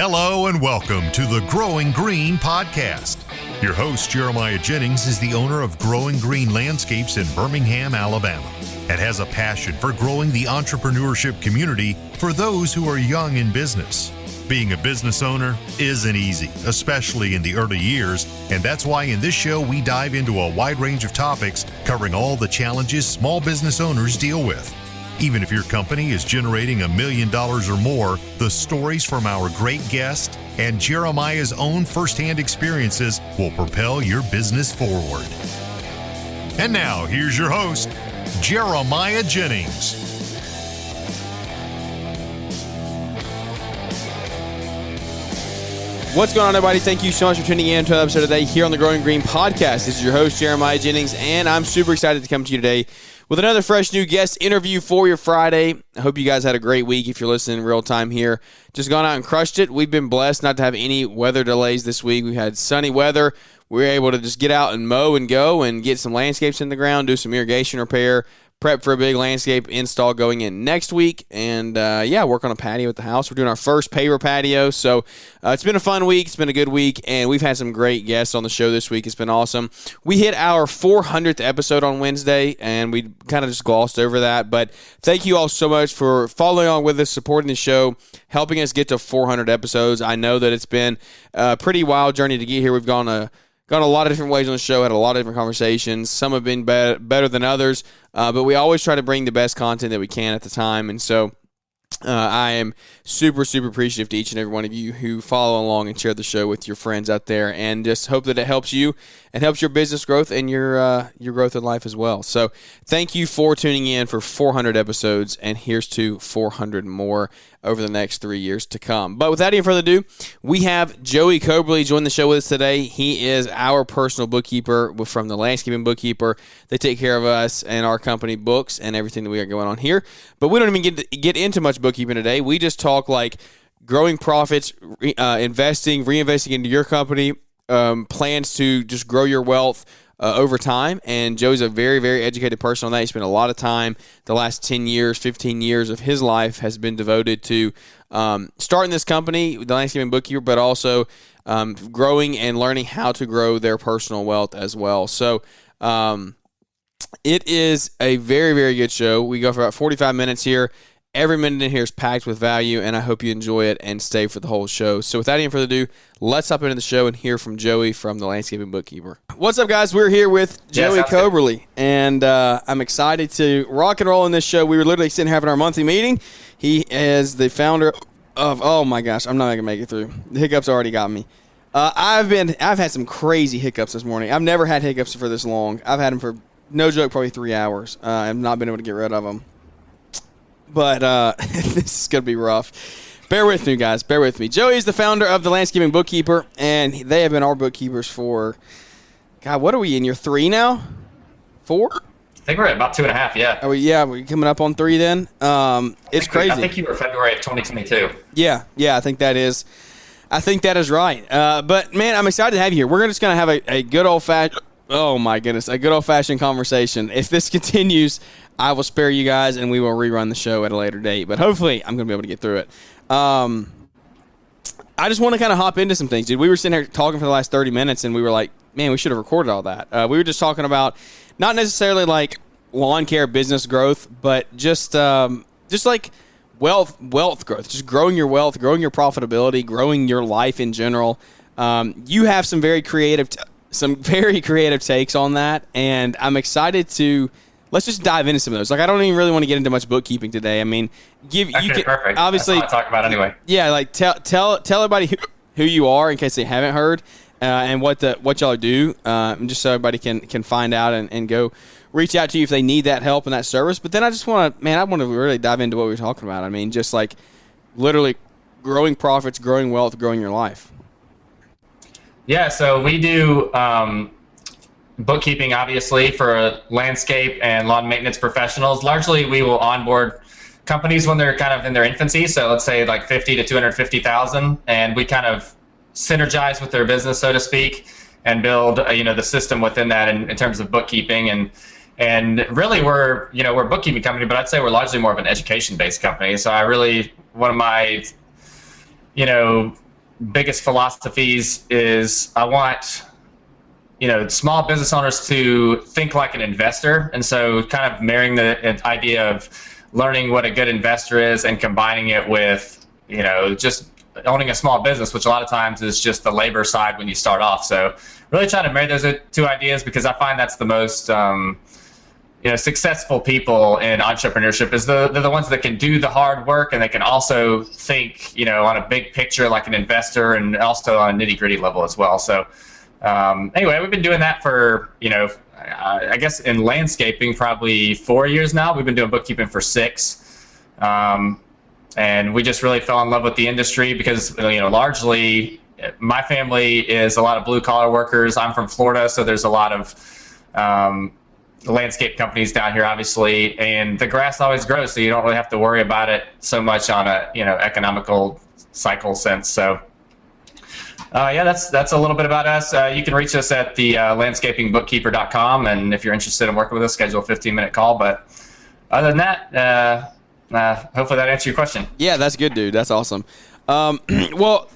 Hello and welcome to the Growing Green podcast. Your host, Jeremiah Jennings, is the owner of Growing Green Landscapes in Birmingham, Alabama, and has a passion for growing the entrepreneurship community for those who are young in business. Being a business owner isn't easy, especially in the early years, and that's why in this show we dive into a wide range of topics covering all the challenges small business owners deal with. Even if your company is generating $1 million or more, the stories from our great guest and Jeremiah's own firsthand experiences will propel your business forward. And now, here's your host, Jeremiah Jennings. What's going on, everybody? Thank you so much for tuning in to another episode today here on the Growing Green podcast. This is your host, Jeremiah Jennings, and I'm super excited to come to you today with another fresh new guest interview for your Friday. I hope you guys had a great week if you're listening in real time here. Just gone out and crushed it. We've been blessed not to have any weather delays this week. We've had sunny weather. We were able to just get out and mow and go and get some landscapes in the ground, do some irrigation repair, prep for a big landscape install going in next week, and work on a patio at the house. We're doing our first paver patio, so it's been a fun week. It's been a good week, and we've had some great guests on the show this week. It's been awesome. We hit our 400th episode on Wednesday, and we kind of just glossed over that, but thank you all so much for following on with us, supporting the show, helping us get to 400 episodes. I know that it's been a pretty wild journey to get here. We've gone a lot of different ways on the show, had a lot of different conversations. Some have been better than others, but we always try to bring the best content that we can at the time. And so I am super, super appreciative to each and every one of you who follow along and share the show with your friends out there, and just hope that it helps you and helps your business growth and your growth in life as well. So thank you for tuning in for 400 episodes, and here's to 400 more over the next 3 years to come. But without any further ado, we have Joey Coberly join the show with us today. He is our personal bookkeeper from the Landscaping Bookkeeper. They take care of us and our company books and everything that we got going on here. But we don't even get into much bookkeeping today. We just talk like growing profits, investing, reinvesting into your company, plans to just grow your wealth over time. And Joe's a very, very educated person on that. He spent a lot of time, the last 10 years, 15 years of his life has been devoted to starting this company, the Landscaping Bookkeeper, but also growing and learning how to grow their personal wealth as well. So it is a very, very good show. We go for about 45 minutes here. Every minute in here is packed with value, and I hope you enjoy it and stay for the whole show. So without any further ado, let's hop into the show and hear from Joey from the Landscaping Bookkeeper. What's up, guys? We're here with Joey Coberly, and I'm excited to rock and roll in this show. We were literally sitting having our monthly meeting. He is the founder of, oh my gosh, I'm not going to make it through. The hiccups already got me. I've had some crazy hiccups this morning. I've never had hiccups for this long. I've had them for, no joke, probably 3 hours. I've not been able to get rid of them. But this is going to be rough. Bear with me, guys. Bear with me. Joey is the founder of the Landscaping Bookkeeper, and they have been our bookkeepers for, God, what are we in, year 3 now? 4? I think we're at about 2.5, yeah. We're coming up on 3 then. It's crazy. I think you were February of 2022. Yeah, I think that is right. But, man, I'm excited to have you here. We're just going to have a good old-fashioned, oh, my goodness, a good old-fashioned conversation. If this continues, I will spare you guys, and we will rerun the show at a later date. But hopefully, I'm going to be able to get through it. I just want to kind of hop into some things, dude. We were sitting here talking for the last 30 minutes, and we were like, man, we should have recorded all that. We were just talking about not necessarily like lawn care business growth, but just like wealth growth, just growing your wealth, growing your profitability, growing your life in general. You have some very creative takes on that, and I'm excited to. Let's just dive into some of those. Like, I don't even really want to get into much bookkeeping today. I mean, perfect. Obviously, that's what I talk about anyway. Yeah, like tell everybody who you are in case they haven't heard, and what y'all do, just so everybody can find out and go reach out to you if they need that help and that service. But then I want to really dive into what we were talking about. I mean, just like literally growing profits, growing wealth, growing your life. Yeah, so we do bookkeeping, obviously, for landscape and lawn maintenance professionals. Largely, we will onboard companies when they're kind of in their infancy. So let's say like 50 to 250,000, and we kind of synergize with their business, so to speak, and build the system within that in terms of bookkeeping. And really, we're a bookkeeping company, but I'd say we're largely more of an education-based company. So one of my biggest philosophies is I want, small business owners to think like an investor. And so kind of marrying the idea of learning what a good investor is and combining it with, just owning a small business, which a lot of times is just the labor side when you start off. So really trying to marry those two ideas, because I find that's the most, successful people in entrepreneurship is they're the ones that can do the hard work, and they can also think, on a big picture like an investor, and also on a nitty gritty level as well. So anyway, we've been doing that for, I guess in landscaping, probably 4 years now. We've been doing bookkeeping for 6. And we just really fell in love with the industry because, largely my family is a lot of blue collar workers. I'm from Florida, so there's a lot of landscape companies down here, obviously, and the grass always grows, so you don't really have to worry about it so much on a economical cycle sense. So that's a little bit about us. You can reach us at the landscapingbookkeeper.com, and if you're interested in working with us, schedule a 15-minute call. But other than that, hopefully that answered your question. Yeah, that's good, dude. That's awesome. Well,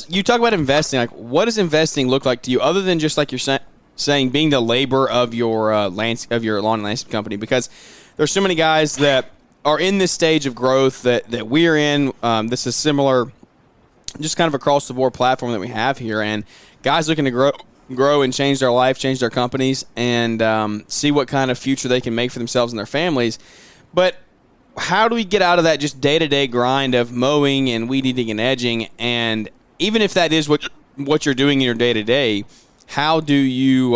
you talk about investing, like what does investing look like to you, other than just like you're saying being the labor of your lawn and landscape company? Because there's so many guys that are in this stage of growth that we're in. This is similar, just kind of across the board platform that we have here, and guys looking to grow and change their life, change their companies, and see what kind of future they can make for themselves and their families. But how do we get out of that just day-to-day grind of mowing and weed eating and edging? And even if that is what you're doing in your day-to-day, how do you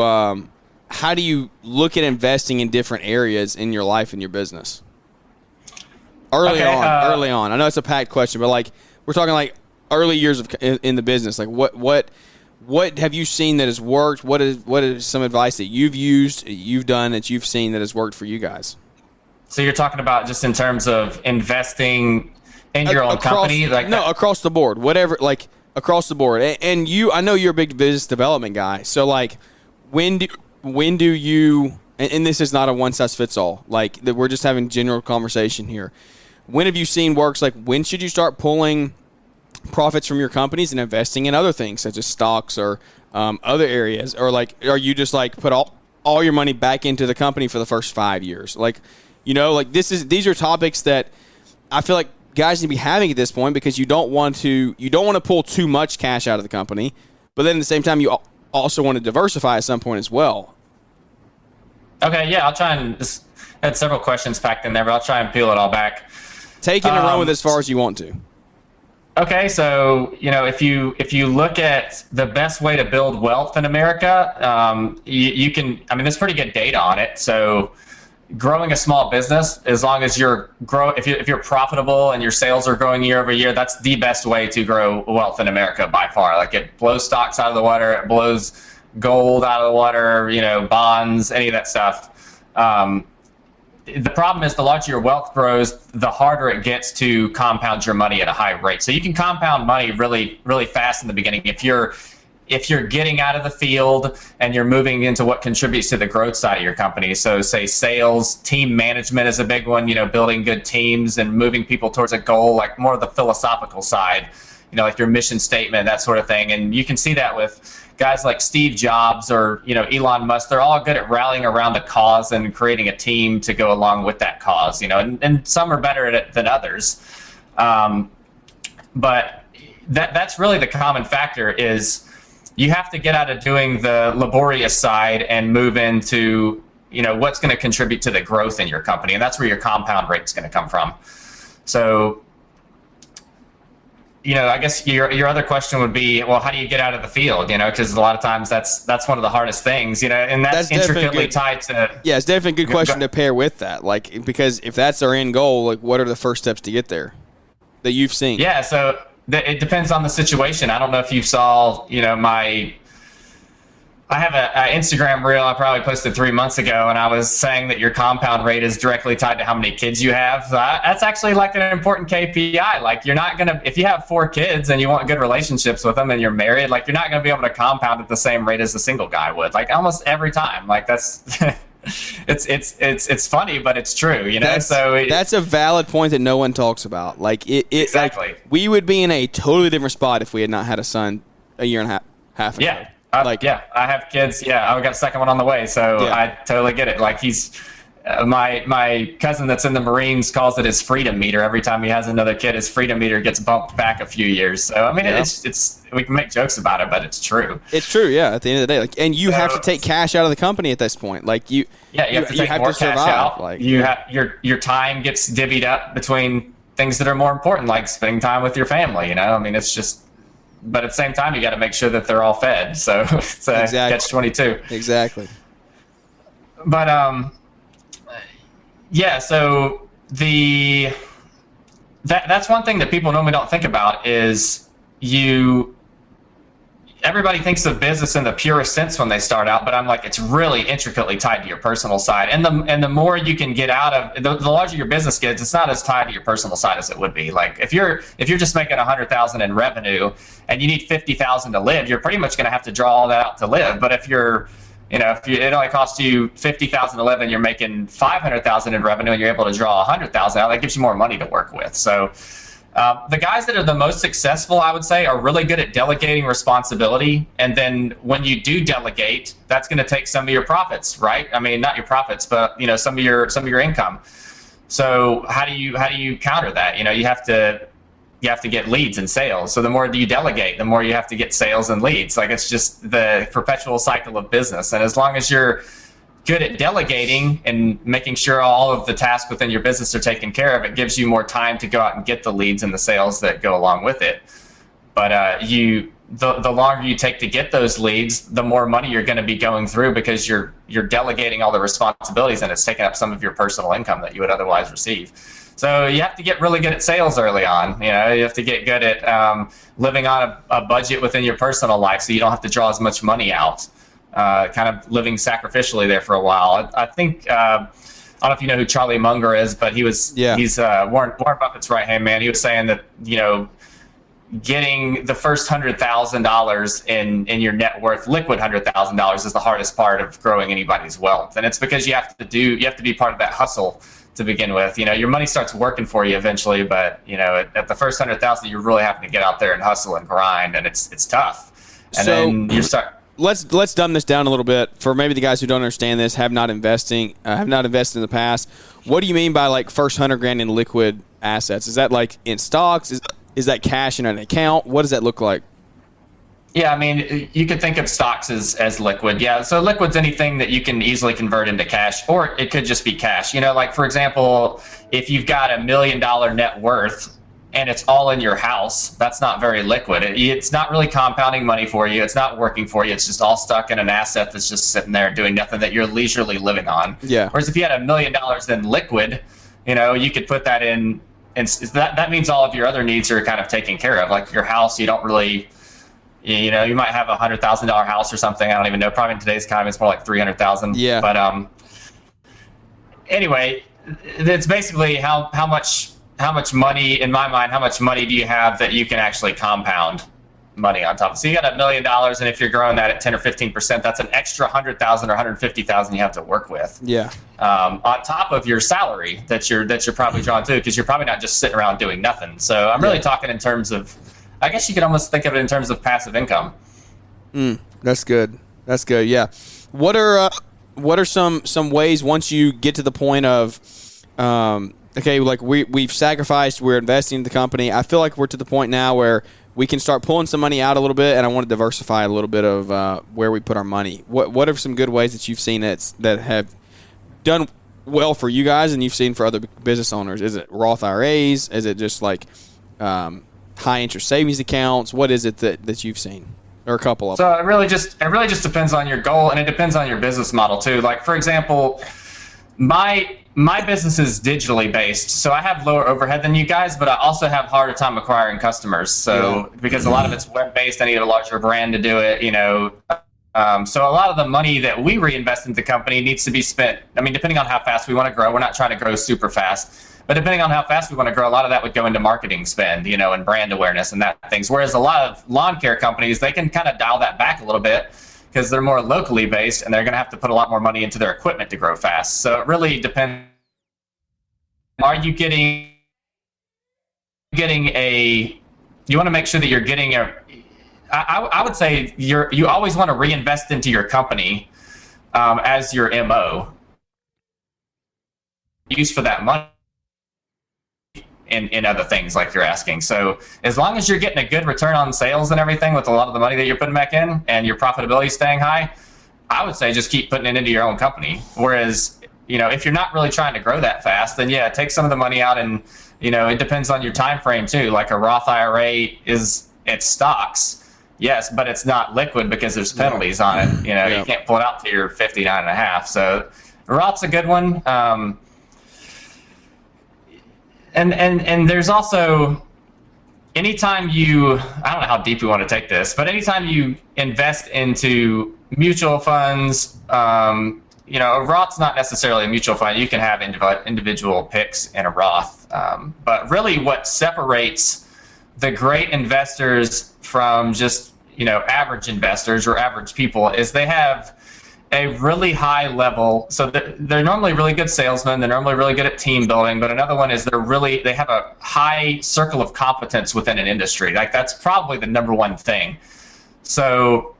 look at investing in different areas in your life and your business? Early on. I know it's a packed question, but like we're talking like early years in the business. Like what have you seen that has worked? What is some advice that you've done that you've seen that has worked for you guys? So you're talking about just in terms of investing in your own company? Across the board. Whatever, like across the board. And I know you're a big business development guy. So like when do you, and this is not a one-size-fits-all, like we're just having general conversation here. When have you seen works? Like when should you start pulling profits from your companies and investing in other things such as stocks or other areas? Or like, are you just like put all your money back into the company for the first 5 years? Like, these are topics that I feel like guys need to be having at this point, because you don't want to pull too much cash out of the company, but then at the same time you also want to diversify at some point as well. Okay, yeah, I'll try and just had several questions packed in there, but I'll try and peel it all back. Take it and run with it as far as you want to. Okay, so if you look at the best way to build wealth in America, you can. I mean, there's pretty good data on it. So growing a small business, as long as if you're profitable and your sales are growing year over year, that's the best way to grow wealth in America by far. Like it blows stocks out of the water, it blows gold out of the water, bonds, any of that stuff. The problem is the larger your wealth grows, the harder it gets to compound your money at a high rate. So you can compound money really, really fast in the beginning if you're getting out of the field and you're moving into what contributes to the growth side of your company. So say sales, team management is a big one, building good teams and moving people towards a goal, like more of the philosophical side, like your mission statement, that sort of thing. And you can see that with guys like Steve Jobs or, Elon Musk. They're all good at rallying around a cause and creating a team to go along with that cause, and some are better at it than others. But that's really the common factor is you have to get out of doing the laborious side and move into, what's going to contribute to the growth in your company. And that's where your compound rate is going to come from. So, I guess your other question would be, well, how do you get out of the field? Because a lot of times that's one of the hardest things, and that's intricately tied to. Yeah, it's definitely a good question to pair with that. Like, because if that's our end goal, like what are the first steps to get there that you've seen? Yeah. So it depends on the situation. I don't know if you saw, I have an Instagram reel I probably posted 3 months ago, and I was saying that your compound rate is directly tied to how many kids you have. So that's actually like an important KPI. Like you're not going to, if you have 4 kids and you want good relationships with them and you're married, like you're not going to be able to compound at the same rate as a single guy would, like almost every time. Like that's, it's funny, but it's true, you know. That's a valid point that no one talks about. Like exactly. Like, we would be in a totally different spot if we had not had a son a year and a half ago. Yeah. I have kids. Yeah, I've got a second one on the way, so yeah. I totally get it. Like he's my cousin that's in the Marines calls it his freedom meter. Every time he has another kid, his freedom meter gets bumped back a few years. So I mean, it's we can make jokes about it, but it's true. It's true. Yeah. At the end of the day, like, and you have to take cash out of the company at this point. Like you have to take more cash out. Like your time gets divvied up between things that are more important, like spending time with your family. You know, I mean, it's just. But at the same time, you got to make sure that they're all fed. So it's a catch-22. Exactly. But yeah. So that's one thing that people normally don't think about is everybody thinks of business in the purest sense when they start out, but I'm like, it's really intricately tied to your personal side. And the more you can get out of the larger your business gets, it's not as tied to your personal side as it would be. Like if you're just making $100,000 in revenue and you need $50,000 to live, you're pretty much going to have to draw all that out to live. But if it only costs you $50,000 to live and you're making $500,000 in revenue and you're able to draw $100,000 out, that gives you more money to work with. So the guys that are the most successful, I would say, are really good at delegating responsibility. And then when you do delegate, that's going to take some of your profits, right? I mean, not your profits, but some of your income. So how do you counter that? You have to get leads and sales. So the more you delegate, the more you have to get sales and leads. Like it's just the perpetual cycle of business. And as long as you're good at delegating and making sure all of the tasks within your business are taken care of, it gives you more time to go out and get the leads and the sales that go along with it. But the longer you take to get those leads, the more money you're going to be going through because you're delegating all the responsibilities and it's taking up some of your personal income that you would otherwise receive. So you have to get really good at sales early on. You have to get good at living on a budget within your personal life so you don't have to draw as much money out. Kind of living sacrificially there for a while. I think I don't know if you know who Charlie Munger is, but he's Warren Buffett's right hand man. He was saying that getting the first $100,000 in your net worth, liquid $100,000, is the hardest part of growing anybody's wealth, and it's because you have to be part of that hustle to begin with. Your money starts working for you eventually, but at the first $100,000, you're really having to get out there and hustle and grind, and it's tough. And then you start. Let's dumb this down a little bit for maybe the guys who don't understand this, have not invested in the past. What do you mean by like first $100,000 in liquid assets? Is that like in stocks? Is that cash in an account? What does that look like? Yeah, I mean, you could think of stocks as liquid. Yeah, so liquid's anything that you can easily convert into cash, or it could just be cash. Like for example, if you've got $1 million net worth and it's all in your house, that's not very liquid. It's not really compounding money for you. It's not working for you. It's just all stuck in an asset that's just sitting there doing nothing that you're leisurely living on. Yeah. Whereas if you had $1 million in liquid, you could put that in, and that means all of your other needs are kind of taken care of. Like your house, you don't really, you might have a $100,000 house or something. I don't even know. Probably in today's economy, it's more like $300,000. Yeah. But anyway, it's basically how much money, in my mind, how much money do you have that you can actually compound money on top of? So you got $1 million, and if you're growing that at 10 or 15%, that's an extra $100,000 or $150,000 you have to work with. Yeah. On top of your salary that you're probably drawing to, because you're probably not just sitting around doing nothing. So I'm really talking in terms of, I guess you could almost think of it in terms of passive income. That's good. Yeah. What are some ways once you get to the point of okay, like we've sacrificed, we're investing in the company. I feel like we're to the point now where we can start pulling some money out a little bit, and I want to diversify a little bit of where we put our money. What are some good ways that you've seen that have done well for you guys and you've seen for other business owners? Is it Roth IRAs? Is it just like high interest savings accounts? What is it that you've seen? Or a couple of them? So it really just depends on your goal, and it depends on your business model too. Like for example, my business is digitally based, so I have lower overhead than you guys, but I also have harder time acquiring customers. So because a lot of it's web based, I need a larger brand to do it. So a lot of the money that we reinvest into the company needs to be spent. I mean, depending on how fast we want to grow, we're not trying to grow super fast, but depending on how fast we want to grow, a lot of that would go into marketing spend, and brand awareness and that things. Whereas a lot of lawn care companies, they can kind of dial that back a little bit, because they're more locally based and they're going to have to put a lot more money into their equipment to grow fast. So it really depends. Are you getting you want to make sure that you're getting I would say you always want to reinvest into your company as your MO. Use for that money in other things like you're asking. So as long as you're getting a good return on sales and everything with a lot of the money that you're putting back in and your profitability is staying high, I would say just keep putting it into your own company. Whereas, if you're not really trying to grow that fast, then yeah, take some of the money out and, it depends on your time frame too. Like a Roth IRA it's stocks, yes, but it's not liquid because there's penalties on it. You can't pull it out till you're 59 and a half. So Roth's a good one. And there's also, anytime I don't know how deep we want to take this, but anytime you invest into mutual funds, a Roth's not necessarily a mutual fund. You can have individual picks in a Roth. But really what separates the great investors from just, average investors or average people is they have a really high level. So they're normally really good salesmen. They're normally really good at team building. But another one is they have a high circle of competence within an industry. Like that's probably the number one thing. So,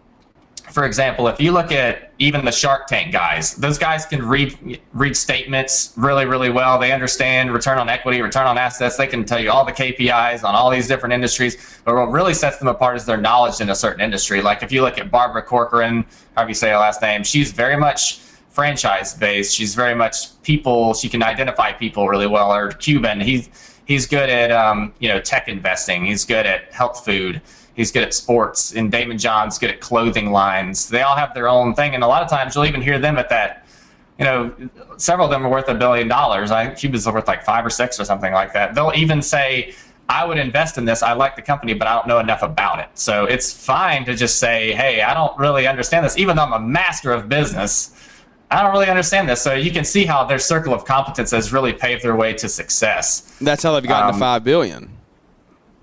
for example, if you look at even the Shark Tank guys, those guys can read statements really, really well. They understand return on equity, return on assets. They can tell you all the KPIs on all these different industries. But what really sets them apart is their knowledge in a certain industry. Like if you look at Barbara Corcoran, however you say her last name, she's very much franchise-based. She's very much people. She can identify people really well. Or Cuban, he's good at tech investing. He's good at health food. He's good at sports, and Damon John's good at clothing lines. They all have their own thing, and a lot of times you'll even hear them at that. Several of them are worth $1 billion. Cuba's worth like 5 or 6 or something like that. They'll even say, I would invest in this. I like the company, but I don't know enough about it. So it's fine to just say, hey, I don't really understand this. Even though I'm a master of business, I don't really understand this. So you can see how their circle of competence has really paved their way to success. That's how they've gotten to $5 billion.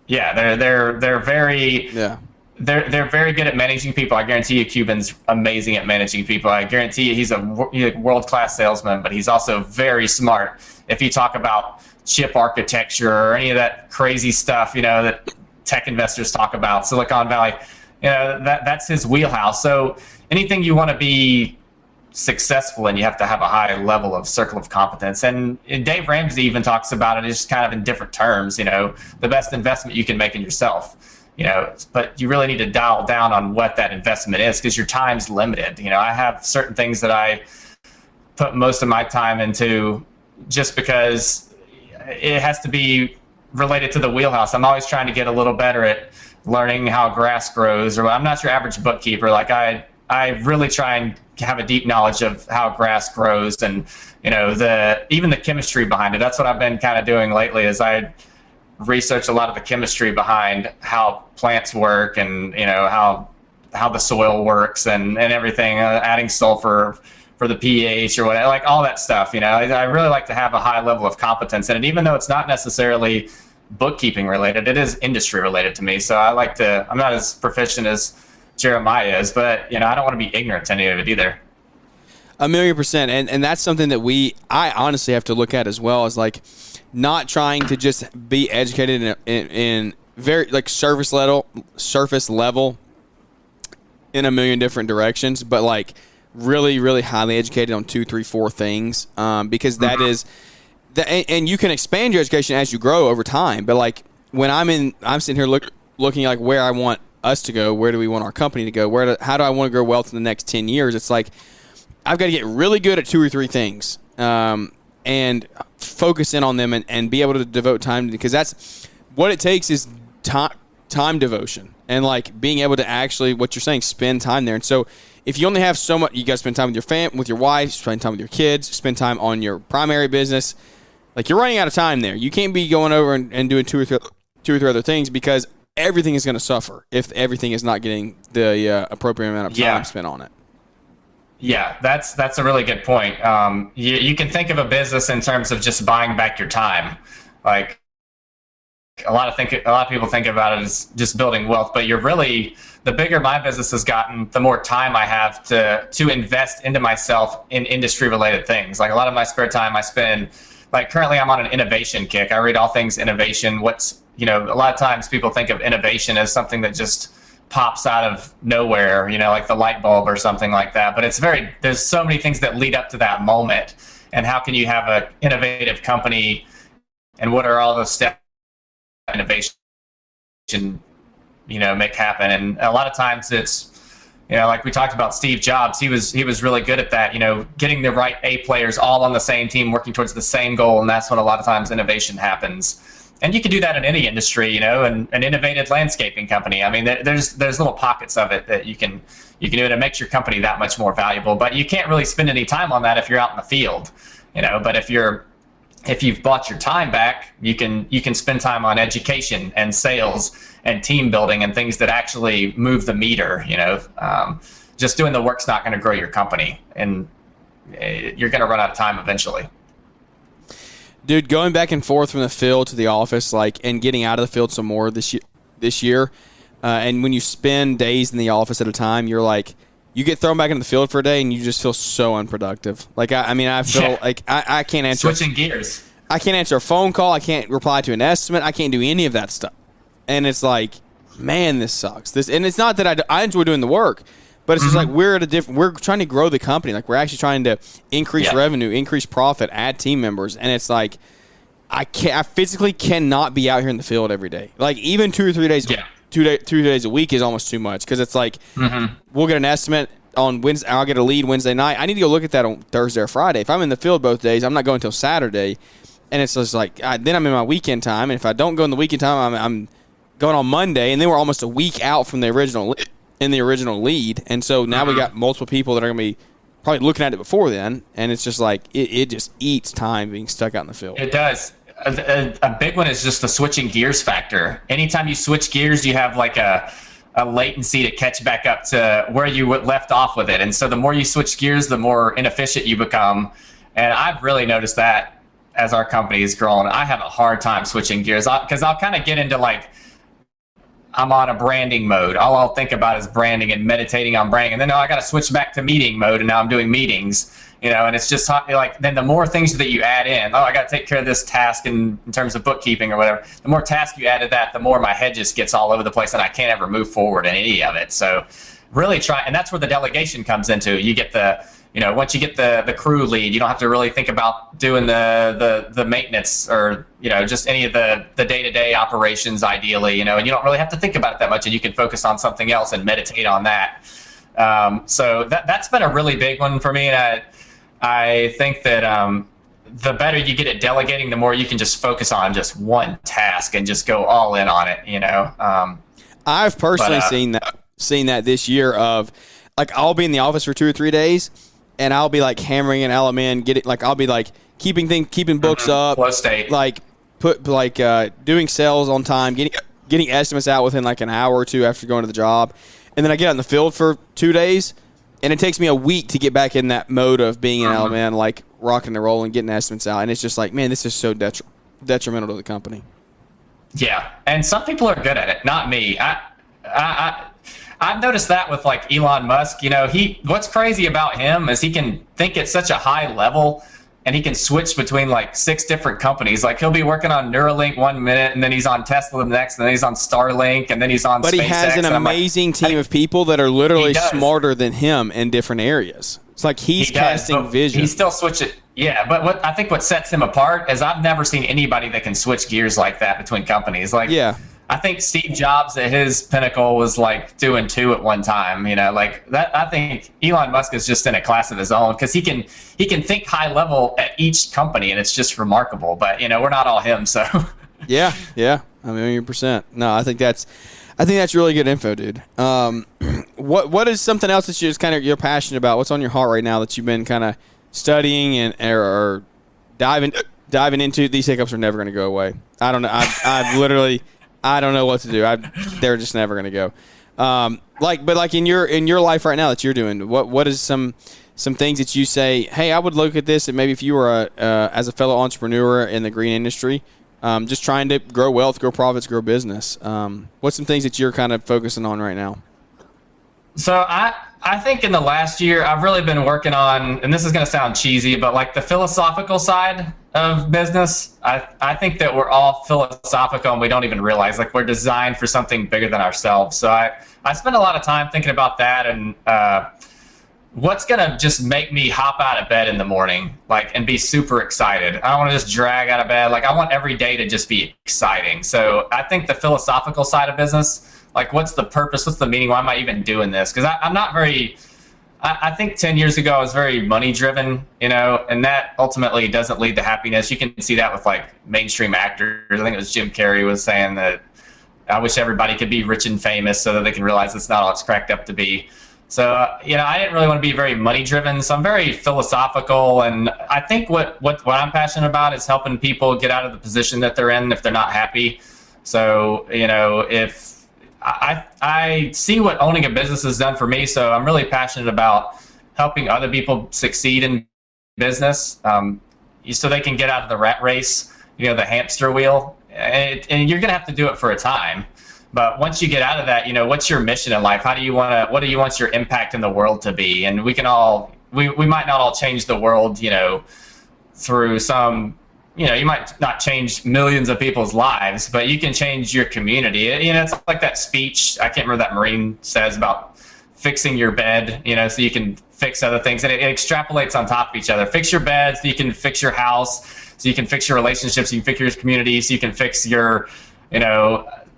Yeah, they're very good at managing people. I guarantee you, Cuban's amazing at managing people. I guarantee you, he's a world-class salesman, but he's also very smart. If you talk about chip architecture or any of that crazy stuff, that tech investors talk about, Silicon Valley, that's his wheelhouse. So anything you want to be successful in, you have to have a high level of circle of competence. And Dave Ramsey even talks about it just kind of in different terms, the best investment you can make in yourself, but you really need to dial down on what that investment is because your time's limited. I have certain things that I put most of my time into just because it has to be related to the wheelhouse. I'm always trying to get a little better at learning how grass grows, or I'm not your average bookkeeper. Like I really try and have a deep knowledge of how grass grows and, even the chemistry behind it. That's what I've been kind of doing lately is I research a lot of the chemistry behind how plants work and, how the soil works and everything, adding sulfur for the pH or whatever, like all that stuff. I really like to have a high level of competence in it, even though it's not necessarily bookkeeping related, it is industry related to me. So I'm not as proficient as Jeremiah is, but I don't want to be ignorant to any of it either. 1,000,000%, and that's something that I honestly have to look at as well, as like not trying to just be educated in very like surface level in a million different directions, but like really, really highly educated on 2, 3, 4 things, because that is and you can expand your education as you grow over time. But like when I'm sitting here looking like where I want us to go, where do we want our company to go, how do I want to grow wealth in the next 10 years? It's like I've got to get really good at 2 or 3 things and focus in on them and be able to devote time to, because that's what it takes is time devotion and like being able to actually, what you're saying, spend time there. And so if you only have so much, you got to spend time with your with your wife, spend time with your kids, spend time on your primary business. Like you're running out of time there. You can't be going over and doing 2 or 3 other things, because everything is going to suffer if everything is not getting the appropriate amount of time spent on it. Yeah, that's a really good point. You can think of a business in terms of just buying back your time. Like a lot of people think about it as just building wealth, but you're really, the bigger my business has gotten, the more time I have to invest into myself in industry related things. Like a lot of my spare time I spend, like currently I'm on an innovation kick. I read all things innovation. A lot of times people think of innovation as something that just pops out of nowhere, like the light bulb or something like that. But there's so many things that lead up to that moment. And how can you have an innovative company, and what are all those steps innovation, make happen? And a lot of times it's, like we talked about Steve Jobs, he was really good at that, getting the right A players all on the same team, working towards the same goal. And that's when a lot of times innovation happens. And you can do that in any industry, an innovative landscaping company. I mean, there's little pockets of it that you can do, and it makes your company that much more valuable. But you can't really spend any time on that if you're out in the field, But if you've bought your time back, you can spend time on education and sales and team building and things that actually move the meter. Just doing the work's not going to grow your company, and you're going to run out of time eventually. Dude, going back and forth from the field to the office, and getting out of the field some more this year, and when you spend days in the office at a time, you're like, you get thrown back into the field for a day, and you just feel so unproductive. I feel like I can't answer. Switching gears. I can't answer a phone call. I can't reply to an estimate. I can't do any of that stuff. And it's like, man, this sucks. And it's not that I enjoy doing the work, but it's just like we're trying to grow the company. Like we're actually trying to increase revenue, increase profit, add team members, and it's like I physically cannot be out here in the field every day. Like even 2 or 3 days, 2 days a week is almost too much, because it's like we'll get an estimate on Wednesday. I'll get a lead Wednesday night. I need to go look at that on Thursday or Friday. If I'm in the field both days, I'm not going until Saturday, and it's just like then I'm in my weekend time. And if I don't go in the weekend time, I'm going on Monday, and then we're almost a week out from the original lead, and so now we got multiple people that are going to be probably looking at it before then, and it's just like it just eats time being stuck out in the field. It does. A big one is just the switching gears factor. Anytime you switch gears, you have like a latency to catch back up to where you left off with it, and so the more you switch gears, the more inefficient you become. And I've really noticed that as our company has grown. I have a hard time switching gears, because I'll kind of get into I'm on a branding mode. All I'll think about is branding and meditating on branding. And then I got to switch back to meeting mode, and now I'm doing meetings, and it's just then the more things that you add in, I got to take care of this task in terms of bookkeeping or whatever. The more tasks you add to that, the more my head just gets all over the place, and I can't ever move forward in any of it. So really try, and that's where the delegation comes into. You get once you get the crew lead, you don't have to really think about doing the maintenance or, just any of the day-to-day operations ideally, and you don't really have to think about it that much, and you can focus on something else and meditate on that. So that's been a really big one for me. And I think that the better you get at delegating, the more you can just focus on just one task and just go all in on it, I've personally seen that this year of, I'll be in the office for 2 or 3 days, and I'll be hammering an element, I'll be keeping books up, flow state, doing sales on time, getting estimates out within an hour or two after going to the job, and then I get out in the field for 2 days, and it takes me a week to get back in that mode of being an element, rocking and rolling, getting estimates out, and it's just man, this is so detrimental to the company. Yeah, and some people are good at it, not me. I've noticed that with Elon Musk. What's crazy about him is he can think at such a high level, and he can switch between 6 different companies. He'll be working on Neuralink 1 minute, and then he's on Tesla the next, and then he's on Starlink, and then he's on SpaceX. But he has an amazing team of people that are literally smarter than him in different areas. It's he's casting vision. He still switches. Yeah, but what sets him apart is I've never seen anybody that can switch gears like that between companies. I think Steve Jobs at his pinnacle was doing 2 at one time, that. I think Elon Musk is just in a class of his own, because he can think high level at each company, and it's just remarkable. But we're not all him, so. Yeah, 1,000,000%. No, I think that's really good info, dude. What is something else that you're passionate about? What's on your heart right now that you've been kind of studying or diving into? These hiccups are never going to go away. I don't know. I've literally. I don't know what to do. They're just never going to go. But in your life right now that you're doing, what is some things that you say, hey, I would look at this, and maybe if you were as a fellow entrepreneur in the green industry, just trying to grow wealth, grow profits, grow business. What's some things that you're kind of focusing on right now? So I think in the last year, I've really been working on, and this is going to sound cheesy, but like the philosophical side of business. I think that we're all philosophical and we don't even realize, like, we're designed for something bigger than ourselves. So I spend a lot of time thinking about that and what's going to just make me hop out of bed in the morning, like, and be super excited. I don't want to just drag out of bed. Like, I want every day to just be exciting. So I think the philosophical side of business, like, what's the purpose? What's the meaning? Why am I even doing this? Because I'm not very, I think 10 years ago I was very money driven, and that ultimately doesn't lead to happiness. You can see that with like mainstream actors. I think it was Jim Carrey was saying that I wish everybody could be rich and famous so that they can realize it's not all it's cracked up to be. So, I didn't really want to be very money driven. So I'm very philosophical. And I think what I'm passionate about is helping people get out of the position that they're in if they're not happy. So, if I see what owning a business has done for me, so I'm really passionate about helping other people succeed in business, so they can get out of the rat race, the hamster wheel. And you're going to have to do it for a time. But once you get out of that, what's your mission in life? What do you want your impact in the world to be? And we might not all change the world, through some, you might not change millions of people's lives, but you can change your community. It's like that speech, I can't remember that Marine says about fixing your bed, so you can fix other things. And it extrapolates on top of each other. Fix your bed so you can fix your house, so you can fix your relationships, so you can fix your community, so you can fix your,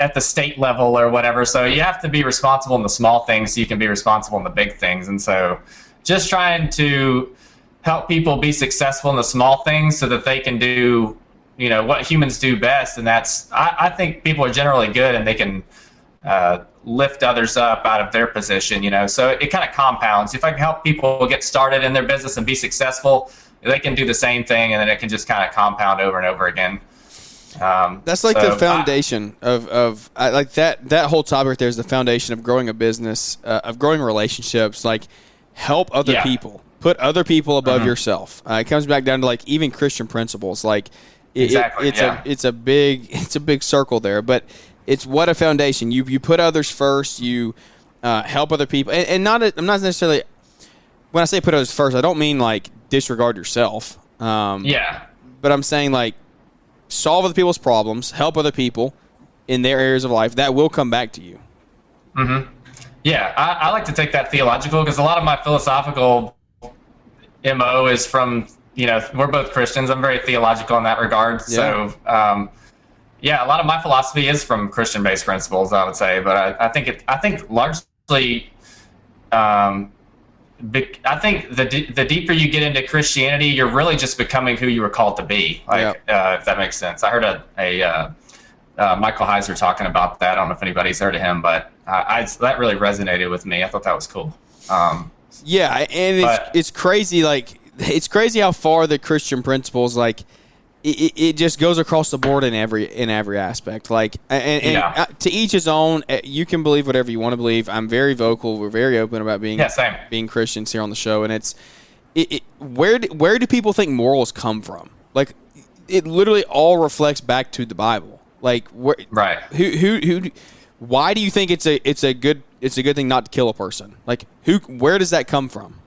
at the state level or whatever. So you have to be responsible in the small things so you can be responsible in the big things. And so just trying to help people be successful in the small things so that they can do, what humans do best. And that's, I think people are generally good and they can lift others up out of their position, so it kind of compounds. If I can help people get started in their business and be successful, they can do the same thing and then it can just kind of compound over and over again. That's like the foundation of like that whole topic right there is the foundation of growing a business, of growing relationships, like help other people. Put other people above yourself. It comes back down to like even Christian principles. Like it's a big circle there, but it's what a foundation. You put others first. You help other people, and I'm not necessarily, when I say put others first, I don't mean like disregard yourself. But I'm saying like solve other people's problems, help other people in their areas of life. That will come back to you. Yeah, I like to take that theological because a lot of my philosophical MO is from, we're both Christians. I'm very theological in that regard. Yeah. So, a lot of my philosophy is from Christian-based principles, I would say. But I think largely, I think the deeper you get into Christianity, you're really just becoming who you were called to be. Like, if that makes sense. I heard a Michael Heiser talking about that. I don't know if anybody's heard of him, but that really resonated with me. I thought that was cool. It's crazy. Like, it's crazy how far the Christian principles, like, it just goes across the board in every aspect. Like, and to each his own. You can believe whatever you want to believe. I'm very vocal. We're very open about being Christians here on the show. And it's where do people think morals come from? Like, it literally all reflects back to the Bible. Like, right? Who? Why do you think it's a good thing not to kill a person? Like, where does that come from?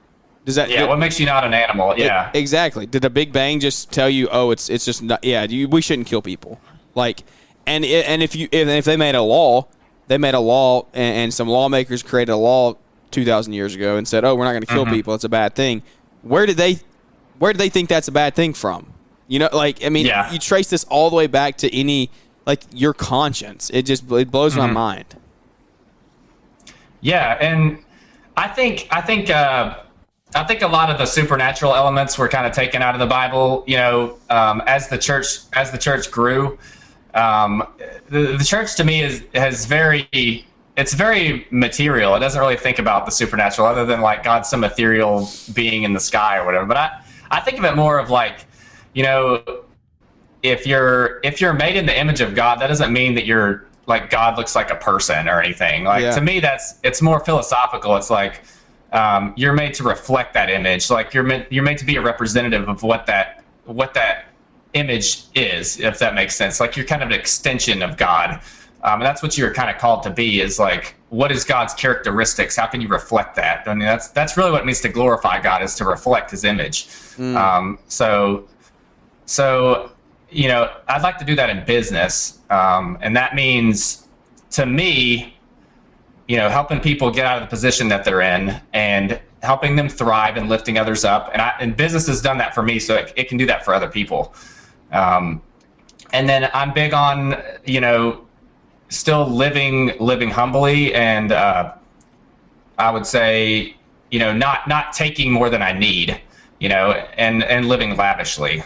What makes you not an animal? Yeah, exactly. Did the Big Bang just tell you, oh, it's just not? Yeah, we shouldn't kill people. Like, and if they made a law, and some lawmakers created a law 2,000 years ago and said, oh, we're not going to kill people. It's a bad thing. Where did they think that's a bad thing from? You trace this all the way back to your conscience. It blows my mind. Yeah, and I think a lot of the supernatural elements were kind of taken out of the Bible. As the church grew, the church to me it's very material. It doesn't really think about the supernatural other than like God's some ethereal being in the sky or whatever. But I think of it more of like, if you're made in the image of God, that doesn't mean that you're like God looks like a person or anything. Like, to me, it's more philosophical. It's like you're made to reflect that image. Like you're made to be a representative of what that image is, if that makes sense. Like you're kind of an extension of God. And that's what you're kind of called to be, is like, what is God's characteristics? How can you reflect that? I mean, that's really what it means to glorify God, is to reflect his image. So, I'd like to do that in business. And that means, to me, helping people get out of the position that they're in and helping them thrive and lifting others up. And business has done that for me, so it can do that for other people. And then I'm big on, still living humbly, and I would say, not taking more than I need, and living lavishly.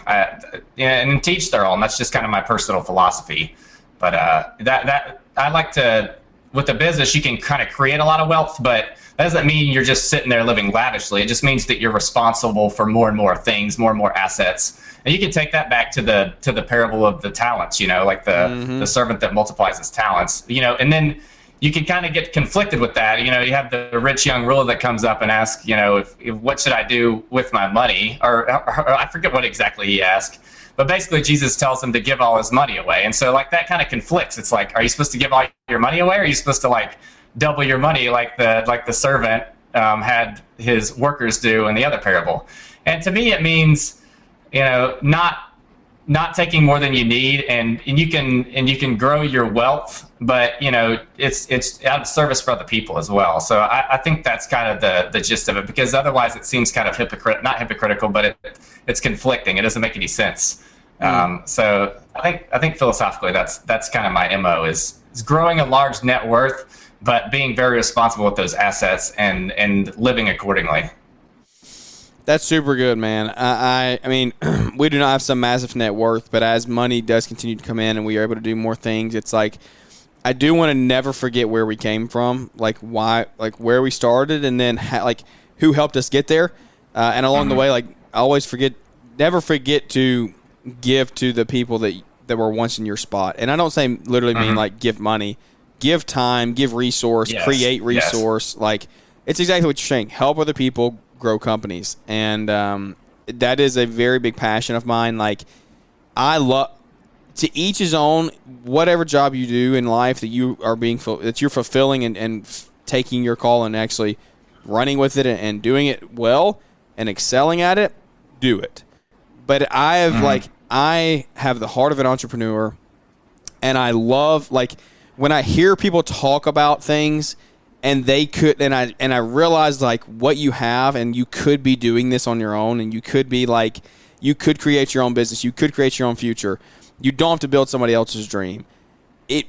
And teach their own. That's just kind of my personal philosophy. But that I like to. With the business, you can kind of create a lot of wealth, but that doesn't mean you're just sitting there living lavishly. It just means that you're responsible for more and more things, more and more assets. And you can take that back to the parable of the talents, like the servant that multiplies his talents, and then you can kind of get conflicted with that. You have the rich young ruler that comes up and asks, if what should I do with my money? Or I forget what exactly he asked. But basically, Jesus tells him to give all his money away. And so, that kind of conflicts. It's like, are you supposed to give all your money away, or are you supposed to, double your money like the servant had his workers do in the other parable? And to me, it means, not taking more than you need, and you can grow your wealth, but, it's out of service for other people as well. So I think that's kind of the gist of it, because otherwise it seems kind of not hypocritical, but it's conflicting. It doesn't make any sense. So I think philosophically that's kind of my MO is growing a large net worth, but being very responsible with those assets and living accordingly. That's super good, man. I mean, we do not have some massive net worth, but as money does continue to come in and we are able to do more things, it's like I do want to never forget where we came from, where we started, and then who helped us get there. And along the way, never forget to give to the people that were once in your spot. And I don't say literally mean give money, give time, give resource, create resource. Yes. It's exactly what you're saying. Help other people grow companies. And that is a very big passion of mine. I love, to each his own, whatever job you do in life that you are that you're fulfilling and taking your call and actually running with it and doing it well and excelling at it, do it. But I have the heart of an entrepreneur, and I love, when I hear people talk about things and I realize what you have, and you could be doing this on your own, and you could be you could create your own business, you could create your own future. You don't have to build somebody else's dream. I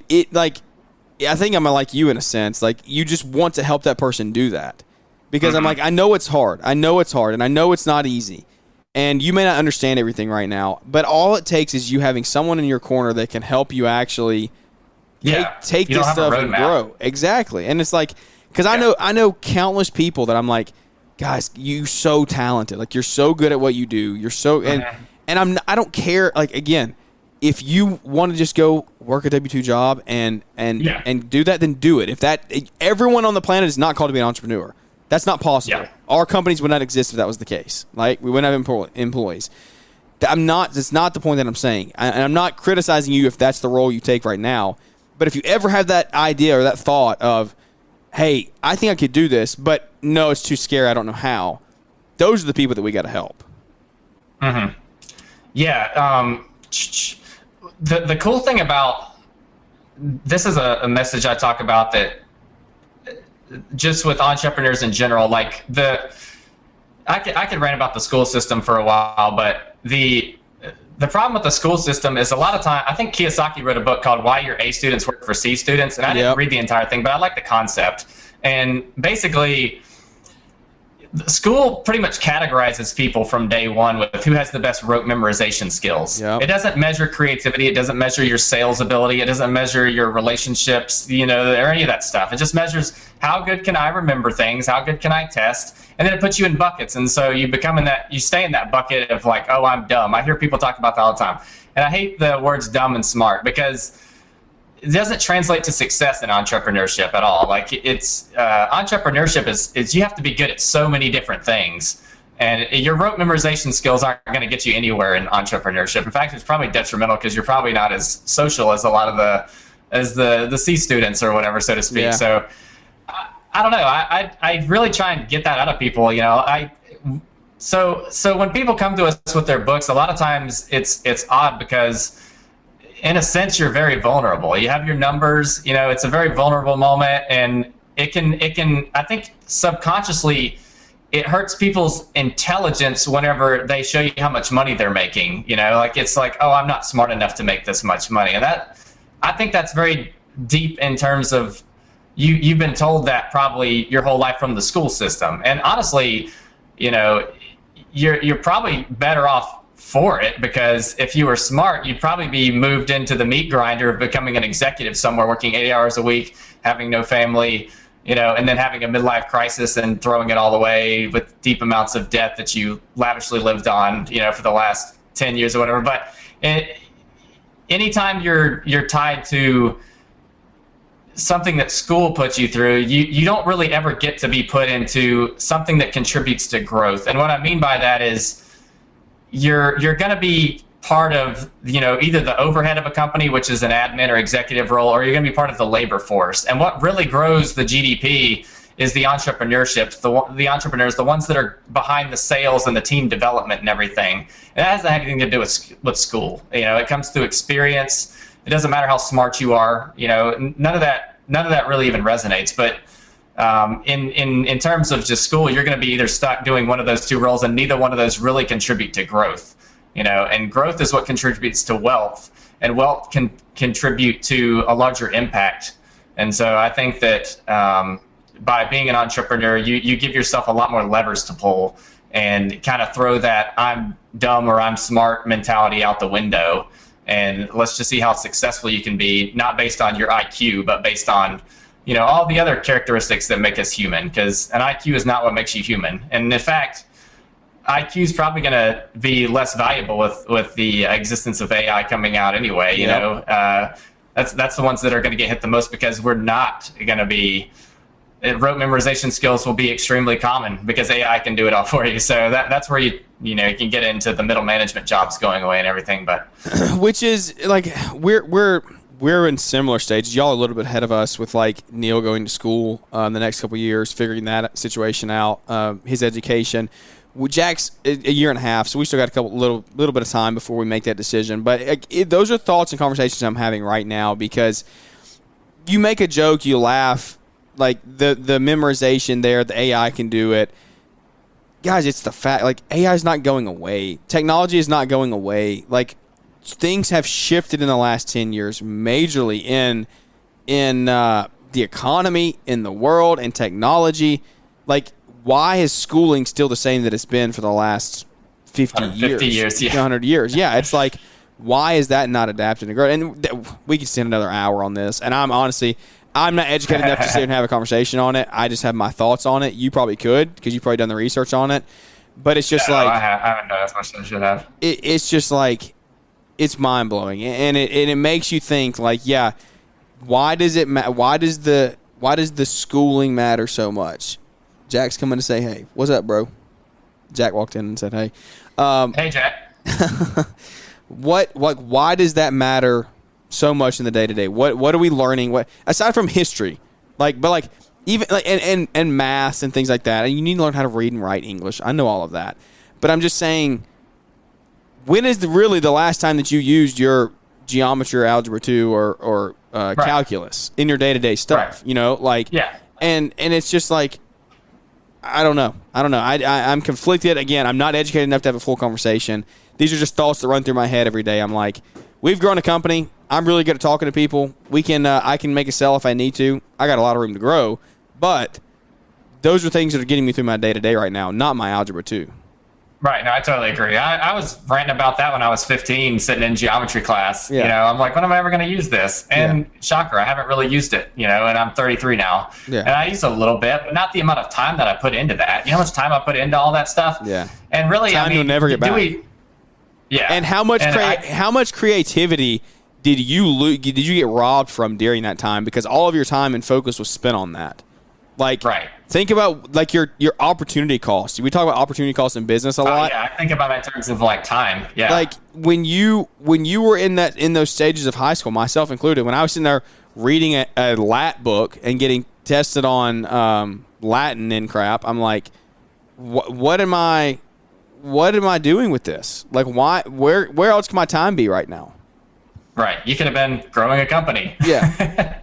think I'm like you in a sense. You just want to help that person do that. Because I'm I know it's hard. And I know it's not easy. And you may not understand everything right now, but all it takes is you having someone in your corner that can help you actually take this stuff and grow. Exactly. And it's because I know countless people that I'm guys, you're so talented. You're so good at what you do. You're so, and I don't care. Again, if you want to just go work a W-2 job and do that, then do it. Everyone on the planet is not called to be an entrepreneur. That's not possible. Yeah. Our companies would not exist if that was the case. We wouldn't have employees. That's not the point that I'm saying. And I'm not criticizing you if that's the role you take right now. But if you ever have that idea or that thought of, hey, I think I could do this, but no, it's too scary, I don't know how, those are the people that we got to help. Mm-hmm. Yeah. The cool thing about this is a message I talk about that just with entrepreneurs in general, I could rant about the school system for a while, but the problem with the school system is a lot of time, I think Kiyosaki wrote a book called Why Your A Students Work for C Students, and I didn't read the entire thing, but I like the concept. And basically, the school pretty much categorizes people from day one with who has the best rote memorization skills. Yep. It doesn't measure creativity. It doesn't measure your sales ability. It doesn't measure your relationships, or any of that stuff. It just measures how good can I remember things, how good can I test, and then it puts you in buckets. And so you stay in that bucket of oh, I'm dumb. I hear people talk about that all the time. And I hate the words dumb and smart because it doesn't translate to success in entrepreneurship at all. Entrepreneurship is you have to be good at so many different things, And your rote memorization skills aren't going to get you anywhere in entrepreneurship. In fact, it's probably detrimental because you're probably not as social as a lot of the C students or whatever, so to speak. Yeah. So I don't know. I really try and get that out of people. So when people come to us with their books, a lot of times it's odd because in a sense you're very vulnerable. You have your numbers, it's a very vulnerable moment, and it can I think subconsciously it hurts people's intelligence whenever they show you how much money they're making. It's like, oh, I'm not smart enough to make this much money. And I think that's very deep in terms of you've been told that probably your whole life from the school system. And honestly, you're probably better off for it, because if you were smart, you'd probably be moved into the meat grinder of becoming an executive somewhere, working 80 hours a week, having no family, and then having a midlife crisis and throwing it all away with deep amounts of debt that you lavishly lived on, for the last 10 years or whatever. But anytime you're tied to something that school puts you through, you don't really ever get to be put into something that contributes to growth. And what I mean by that is you're going to be part of, either the overhead of a company, which is an admin or executive role, or you're going to be part of the labor force. And what really grows the GDP is the entrepreneurship, the entrepreneurs, the ones that are behind the sales and the team development and everything. And that hasn't anything to do with school. It comes through experience. It doesn't matter how smart you are. None of that really even resonates. But in terms of just school, you're going to be either stuck doing one of those two roles, and neither one of those really contribute to growth. And growth is what contributes to wealth, and wealth can contribute to a larger impact. And so I think that by being an entrepreneur, you give yourself a lot more levers to pull and kind of throw that I'm dumb or I'm smart mentality out the window. And let's just see how successful you can be, not based on your IQ, but based on, all the other characteristics that make us human, because an IQ is not what makes you human. And in fact, IQ is probably going to be less valuable with the existence of AI coming out anyway. That's the ones that are going to get hit the most, because we're not going to be, rote memorization skills will be extremely common because AI can do it all for you. So that's where you can get into the middle management jobs going away and everything. But which is like we're in similar stages. Y'all are a little bit ahead of us with like Neil going to school in the next couple of years, figuring that situation out, his education. Well, Jack's a year and a half, so we still got a little bit of time before we make that decision. But those are thoughts and conversations I'm having right now, because you make a joke, you laugh, like the memorization there, the AI can do it. Guys, it's the fact, like AI is not going away. Technology is not going away. Like things have shifted in the last 10 years majorly in the economy, in the world, in technology. Like, why is schooling still the same that it's been for the last 50 years? 50 years, yeah. 100 years. Yeah, it's like, why is that not adapted to grow? And we could spend another hour on this. And I'm not educated enough to sit and have a conversation on it. I just have my thoughts on it. You probably could, because you've probably done the research on it. But it's just I haven't done as much as I should have. It's just like, it's mind-blowing. And it makes you think, like, yeah, why does the schooling matter so much? Jack's coming to say, hey, what's up, bro? Jack walked in and said, hey. Hey, Jack. Why does that matter so much in the day-to-day? What are we learning? What, aside from history, even and math and things like that, and you need to learn how to read and write English. I know all of that. But I'm just saying, when is really the last time that you used your geometry or algebra 2 or right. calculus in your day-to-day stuff? Right. Yeah. And it's just like, I don't know. I'm conflicted. Again, I'm not educated enough to have a full conversation. These are just thoughts that run through my head every day. I'm like, we've grown a company. I'm really good at talking to people. I can make a sell if I need to. I got a lot of room to grow. But those are things that are getting me through my day-to-day right now, not my algebra 2. Right. No, I totally agree. I was ranting about that when I was 15, sitting in geometry class. Yeah. I'm like, when am I ever going to use this? And shocker, I haven't really used it, and I'm 33 now. Yeah. And I use a little bit, but not the amount of time that I put into that. You know how much time I put into all that stuff? Yeah. And really, time you'll never get back. Yeah. And how much creativity did you get robbed from during that time, because all of your time and focus was spent on that? Like, right. Think about like your opportunity cost. We talk about opportunity costs in business a lot. Yeah, I think about it in terms of like time. Yeah. Like when you were in those stages of high school, myself included, when I was sitting there reading a Lat book and getting tested on Latin and crap, I'm like, what am I doing with this? Like, why? Where else can my time be right now? Right. You could have been growing a company. Yeah.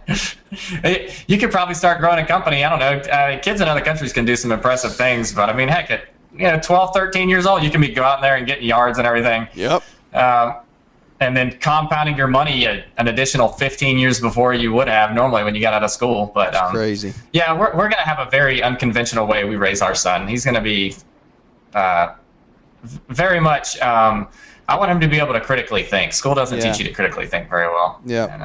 You could probably start growing a company. I don't know. Kids in other countries can do some impressive things, but I mean, heck, at 12, 13 years old, you can be go out there and getting yards and everything. Yep. And then compounding your money an additional 15 years before you would have normally when you got out of school. But crazy. Yeah, we're going to have a very unconventional way we raise our son. He's going to be very much. I want him to be able to critically think. School doesn't teach you to critically think very well. Yeah. And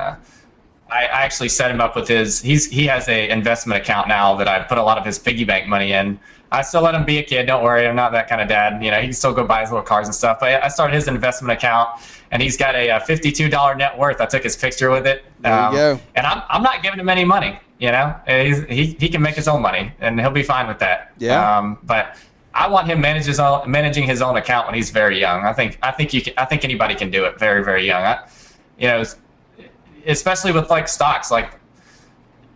I actually set him up with he has a investment account now that I put a lot of his piggy bank money in. I still let him be a kid. Don't worry, I'm not that kind of dad. You know, he can still go buy his little cars and stuff. But I started his investment account, and he's got a $52 net worth. I took his picture with it. There you go. And I'm not giving him any money. You know, he can make his own money, and he'll be fine with that. Yeah. But I want him managing his own account when he's very young. I think anybody can do it very, very young. Especially with like stocks, like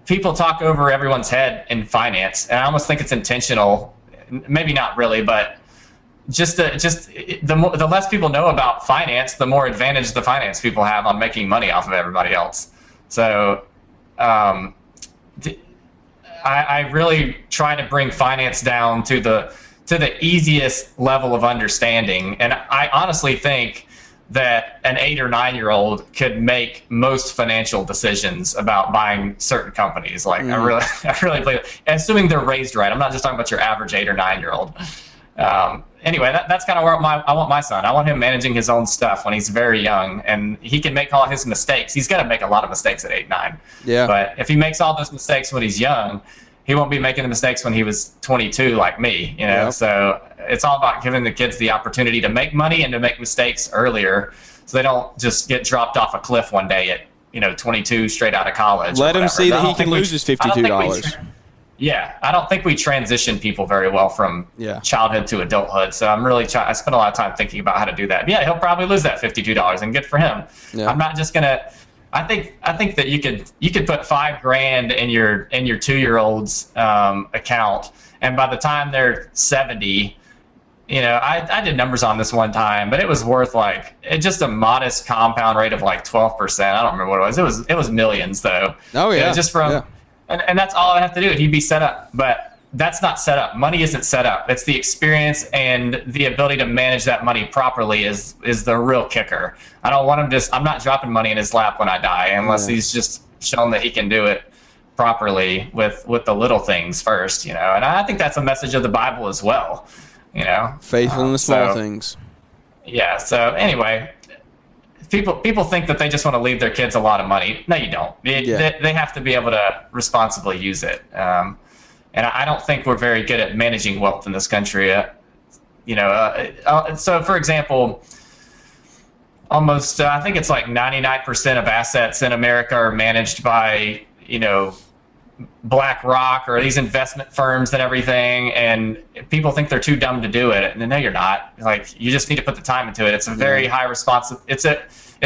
people talk over everyone's head in finance, and I almost think it's intentional. Maybe not really, but the less people know about finance, the more advantage the finance people have on making money off of everybody else. So, I really try to bring finance down to the easiest level of understanding. And I honestly think that an 8 or 9-year-old could make most financial decisions about buying certain companies. Like I really believe, assuming they're raised right. I'm not just talking about your average 8 or 9-year-old. Anyway, that's kind of where I want my son. I want him managing his own stuff when he's very young, and he can make all his mistakes. He's going to make a lot of mistakes at 8, 9. Yeah. But if he makes all those mistakes when he's young, he won't be making the mistakes when he was 22 like me, you know? Yep. So it's all about giving the kids the opportunity to make money and to make mistakes earlier so they don't just get dropped off a cliff one day at, 22 straight out of college. Let him see that he can lose his $52. I don't think we transition people very well from childhood to adulthood. So I'm really I spent a lot of time thinking about how to do that. Yeah, he'll probably lose that $52 and good for him. Yeah. I'm not just going to I think that you could put $5,000 in your 2-year-old's account, and by the time they're 70, I did numbers on this one time, but it was worth just a modest compound rate of like 12%. I don't remember what it was. It was millions though. Oh yeah, just from and that's all I have to do. He'd be set up, but that's not set up. Money isn't set up. It's the experience and the ability to manage that money properly is the real kicker. I don't want him I'm not dropping money in his lap when I die unless he's just shown that he can do it properly with the little things first, And I think that's a message of the Bible as well, Faithful in the small things. Yeah. So anyway, people think that they just want to leave their kids a lot of money. No, you don't. They have to be able to responsibly use it. And I don't think we're very good at managing wealth in this country. So, for example, almost I think it's like 99% of assets in America are managed by BlackRock or these investment firms and everything. And people think they're too dumb to do it. And no, you're not. Like you just need to put the time into it. It's a very high It's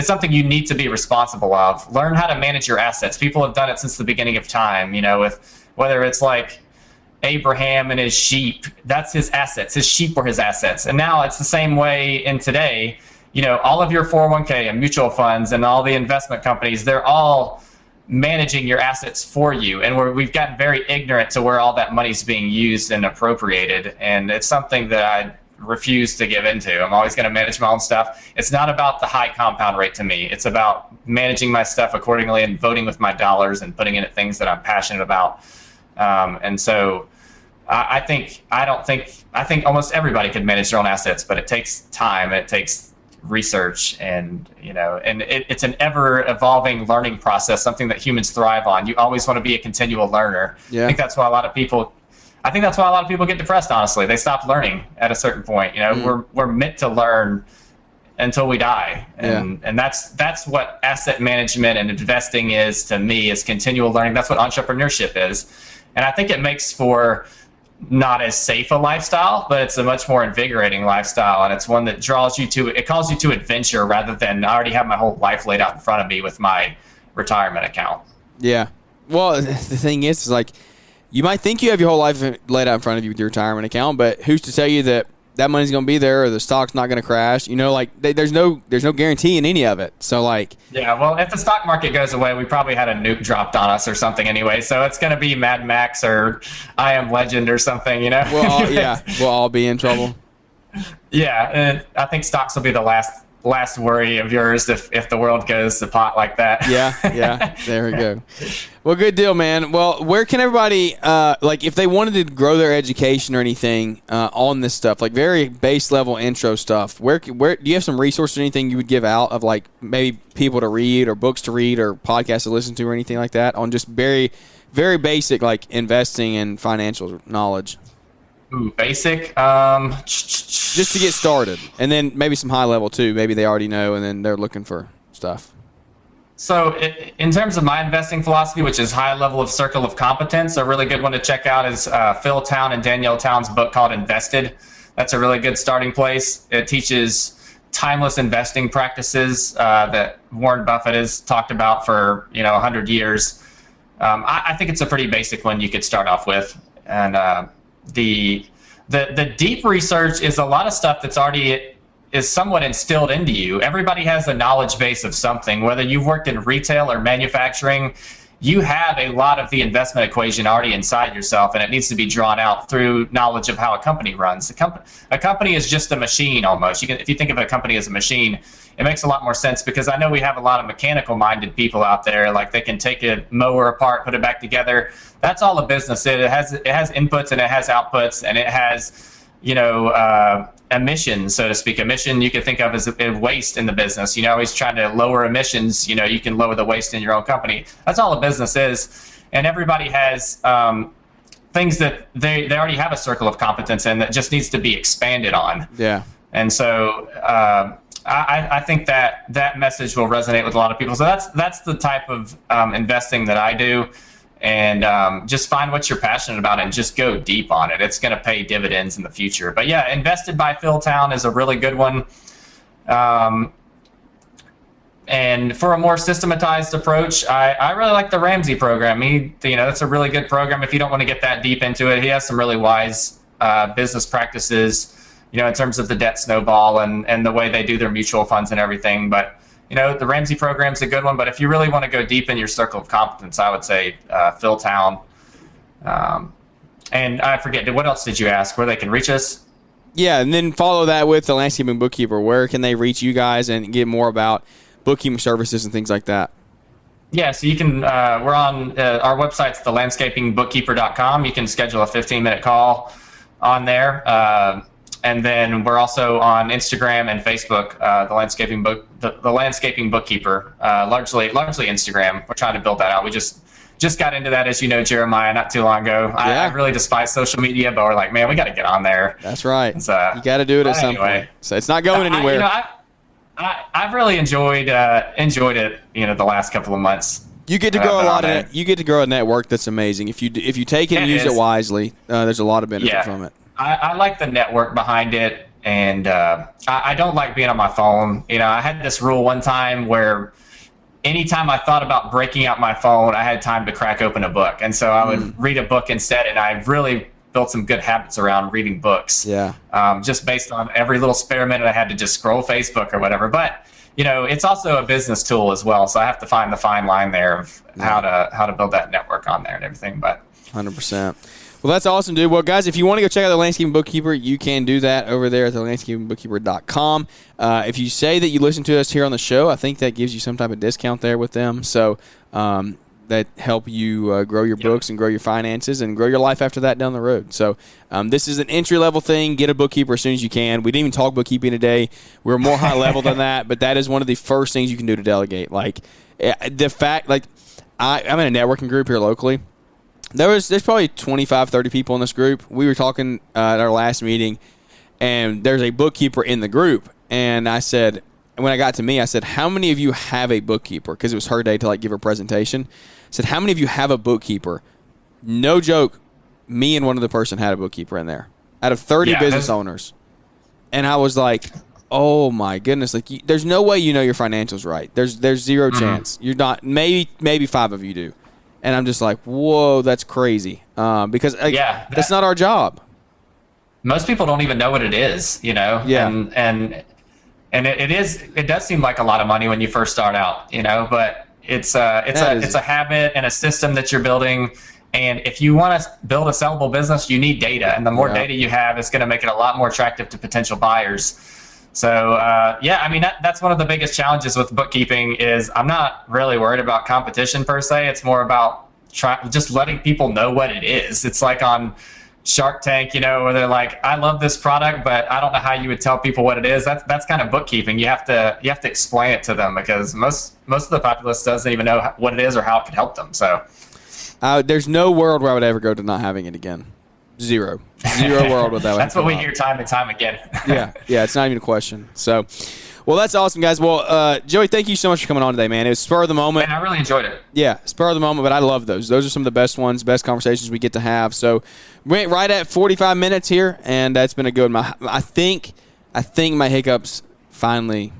something you need to be responsible of. Learn how to manage your assets. People have done it since the beginning of time. With whether it's like Abraham and his sheep, that's his assets. His sheep were his assets. And now it's the same way in today. All of your 401k and mutual funds and all the investment companies, they're all managing your assets for you. And we've gotten very ignorant to where all that money's being used and appropriated. And it's something that I refuse to give into. I'm always going to manage my own stuff. It's not about the high compound rate to me. It's about managing my stuff accordingly and voting with my dollars and putting in it things that I'm passionate about. And so I think almost everybody could manage their own assets, but it takes time and it takes research and it's an ever evolving learning process, something that humans thrive on. You always want to be a continual learner. I think that's why a lot of people get depressed, honestly. They stop learning at a certain point. We're meant to learn until we die. And that's what asset management and investing is to me, is continual learning. That's what entrepreneurship is And I think it makes for not as safe a lifestyle, but it's a much more invigorating lifestyle, and it's one that calls you to adventure rather than I already have my whole life laid out in front of me with my retirement account. Yeah. Well, the thing is like you might think you have your whole life laid out in front of you with your retirement account, but who's to tell you that money's going to be there or the stock's not going to crash? Like there's no guarantee in any of it. So like, yeah, well, if the stock market goes away, we probably had a nuke dropped on us or something anyway. So it's going to be Mad Max or I Am Legend or something, We'll all be in trouble. Yeah, and I think stocks will be the last worry of yours if the world goes to pot like that. Yeah, there we go. Well, good deal, man. Well, where can everybody, if they wanted to grow their education or anything on this stuff, like very base level intro stuff, where do you have some resources or anything you would give out of like maybe people to read or books to read or podcasts to listen to or anything like that on just very, very basic like investing and financial knowledge? Ooh, basic. Just to get started, and then maybe some high level too. Maybe they already know, and then they're looking for stuff. So in terms of my investing philosophy, which is high level of circle of competence, a really good one to check out is Phil Town and Danielle Town's book called Invested. That's a really good starting place. It teaches timeless investing practices that Warren Buffett has talked about for 100 years. I think it's a pretty basic one you could start off with, and the deep research is a lot of stuff that's already is somewhat instilled into you. Everybody has a knowledge base of something. Whether you've worked in retail or manufacturing, you have a lot of the investment equation already inside yourself, and it needs to be drawn out through knowledge of how a company runs. A company is just a machine almost. If you think of a company as a machine, it makes a lot more sense because I know we have a lot of mechanical-minded people out there. Like they can take a mower apart, put it back together. That's all a business. It has inputs and it has outputs, and it has emissions, so to speak. Emission you could think of as a waste in the business. Always trying to lower emissions. You can lower the waste in your own company. That's all a business is. And everybody has things that they already have a circle of competence in that just needs to be expanded on. Yeah. And so I think that message will resonate with a lot of people. So that's the type of investing that I do. And just find what you're passionate about and just go deep on it. It's going to pay dividends in the future. But yeah, Invested by Phil Town is a really good one. And for a more systematized approach, I really like the Ramsey program. That's a really good program if you don't want to get that deep into it. He has some really wise business practices, in terms of the debt snowball and the way they do their mutual funds and everything. But the Ramsey program's a good one, but if you really want to go deep in your circle of competence, I would say Phil Town. And I forget, what else did you ask? Where they can reach us? Yeah, and then follow that with the Landscaping Bookkeeper. Where can they reach you guys and get more about bookkeeping services and things like that? Yeah, so you can, we're on, our website's thelandscapingbookkeeper.com. You can schedule a 15-minute call on there. And then we're also on Instagram and Facebook, the Landscaping Bookkeeper, largely Instagram. We're trying to build that out. We just got into that, as Jeremiah, not too long ago. Yeah. I really despise social media, but we're like, man, we got to get on there. That's right. You got to do it at some point. So it's not going anywhere. I've really enjoyed it. The last couple of months. You get to grow you get to grow a network that's amazing. If you take it and use it wisely, there's a lot of benefit from it. I like the network behind it, and I don't like being on my phone. I had this rule one time where anytime I thought about breaking out my phone, I had time to crack open a book. And so I would read a book instead, and I really built some good habits around reading books. Yeah. Just based on every little spare minute I had to just scroll Facebook or whatever. But, it's also a business tool as well, so I have to find the fine line there of how to build that network on there and everything. But 100%. Well, that's awesome, dude. Well, guys, if you want to go check out the Landscaping Bookkeeper, you can do that over there at thelandscapingbookkeeper.com. If you say that you listen to us here on the show, I think that gives you some type of discount there with them. So that help you grow your books and grow your finances and grow your life after that down the road. So this is an entry-level thing. Get a bookkeeper as soon as you can. We didn't even talk bookkeeping today. We're more high-level than that, but that is one of the first things you can do to delegate. Like the fact, like I'm in a networking group here locally. There's probably 25, 30 people in this group. We were talking at our last meeting, and there's a bookkeeper in the group. And I said, when I got to me, I said, how many of you have a bookkeeper? Because it was her day to give her presentation. I said, how many of you have a bookkeeper? No joke. Me and one other person had a bookkeeper in there out of 30 business owners. And I was like, oh my goodness. Like, there's no way you know your financials right. There's zero chance. You're not, maybe 5 of you do. And I'm just like, whoa, that's crazy. Because that's not our job. Most people don't even know what it is, you know? Yeah. And it does seem like a lot of money when you first start out, you know, but it's a habit and a system that you're building. And if you want to build a sellable business, you need data, and the more data you have, it's going to make it a lot more attractive to potential buyers. So I mean, that's one of the biggest challenges with bookkeeping is I'm not really worried about competition per se. It's more about just letting people know what it is. It's like on Shark Tank, you know, where they're like, I love this product, but I don't know how you would tell people what it is. That's kind of bookkeeping. You have to explain it to them because most of the populace doesn't even know what it is or how it could help them. So there's no world where I would ever go to not having it again. Zero world without it. That's what we hear time and time again. yeah, it's not even a question. So, well, that's awesome, guys. Well, Joey, thank you so much for coming on today, man. It was spur of the moment. Man, I really enjoyed it. Yeah, spur of the moment, but I love those. Those are some of the best ones, best conversations we get to have. So, we went right at 45 minutes here, and that's been a good one. I think my hiccups finally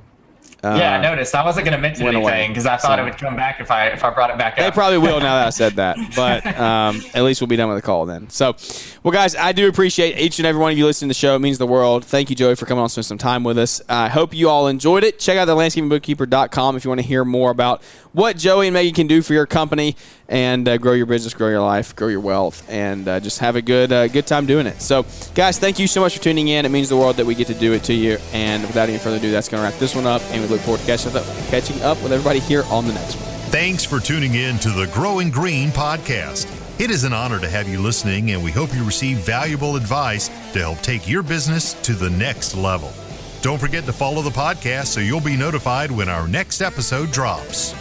I noticed. I wasn't going to mention anything because I thought it would come back if I brought it back up. They probably will now that I said that, but at least we'll be done with the call then. So, well, guys, I do appreciate each and every one of you listening to the show. It means the world. Thank you, Joey, for coming on and spending some time with us. I hope you all enjoyed it. Check out the landscapingbookkeeper.com if you want to hear more about what Joey and Megan can do for your company and grow your business, grow your life, grow your wealth, and just have a good time doing it. So, guys, thank you so much for tuning in. It means the world that we get to do it to you. And without any further ado, that's going to wrap this one up, and we look forward to catching up with everybody here on the next one. Thanks for tuning in to the Growing Green podcast. It is an honor to have you listening, and we hope you receive valuable advice to help take your business to the next level. Don't forget to follow the podcast so you'll be notified when our next episode drops.